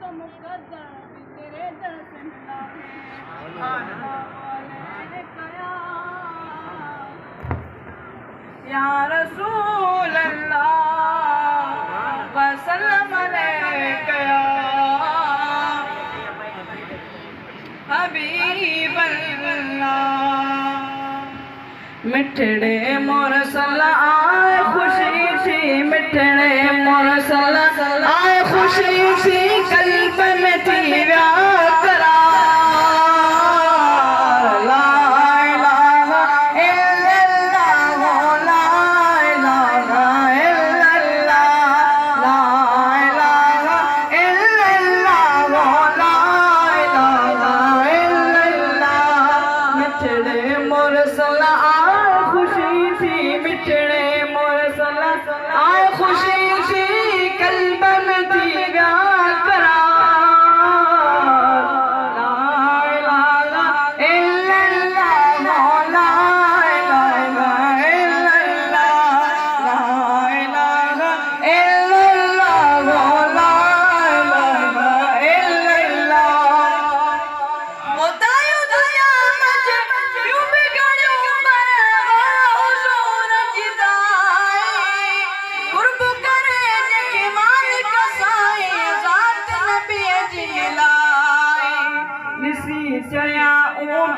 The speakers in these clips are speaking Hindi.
मुकद्दर तेरे दर से मिला है। या रसूल अल्लाह वसल्लम अलैका या हबीब अल्लाह। मिठड़े मुरसल आए खुशी थी, मिठड़े मुरसल आए खुशी थी, कल्ब में थी व्याकरार। ला इलाहा इल्लल्लाह, ला इलाहा इल्लल्लाह, ला इलाहा इल्लल्लाह, ला इलाहा इल्लल्लाह। मिठड़े मुरसल आए खुशी थी, मिठड़े मुरसल आए खुशी थी, कल्ब में थी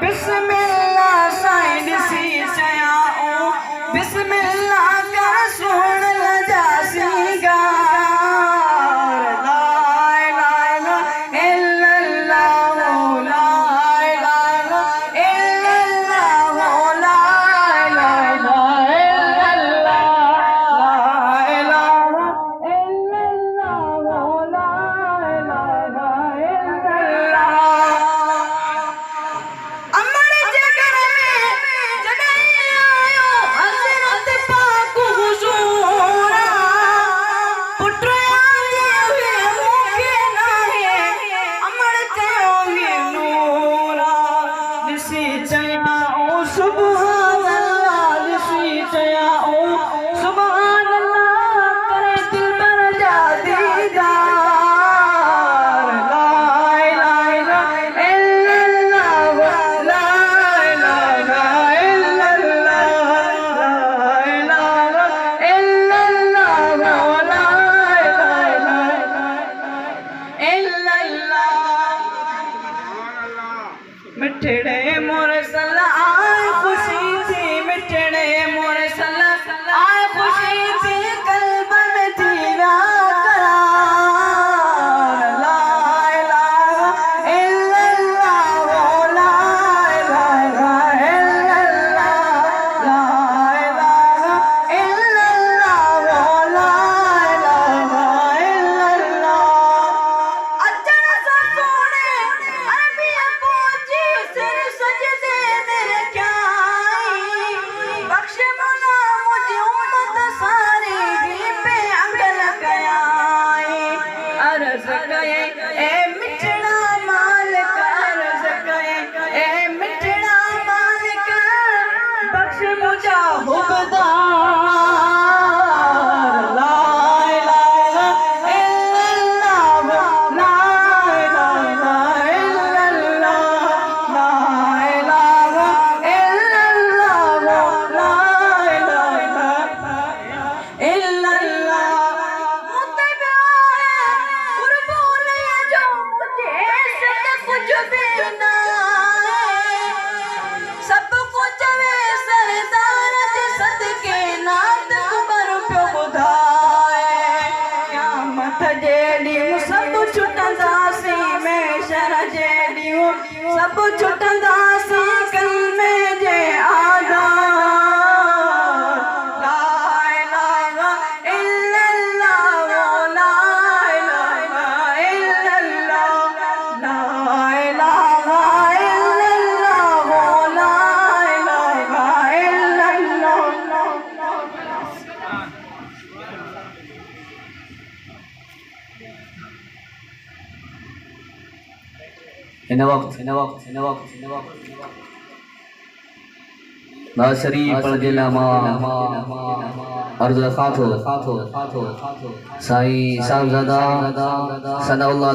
बिस्मिल्लाह साईं ॾिसी चयाऊं बिस्मिल्लाह कर सुण लजा सिंगार। ला इलाहा इल्लल्लाह, ला इलाहा इल्लल्लाह, ला इलाहा इल्लल्लाह, ला इलाहा इल्लल्लाह, ला इलाहा इल्लल्लाह। मिठड़े मुरसल आए खुशी थी, मिठड़े मुरसल आए खुशी थी, कल्ब में थी व्याकरार। ला इलाहा इल्लल्लाह, ला इलाहा इल्लल्लाह, ला इलाहा इल्लल्लाह, ला इलाहा इल्लल्लाह। सब छुटंदासी कलमे जे आधार। ला इलाहा इल्लल्लाह, ला इलाहा इल्लल्लाह, ला इलाहा इल्लल्लाह, ला इलाहा इल्लल्लाह। इन वक्त नासरी पढ़दिला मां अर्ज़ खातो साईं साहबजादा सनाउल्लाह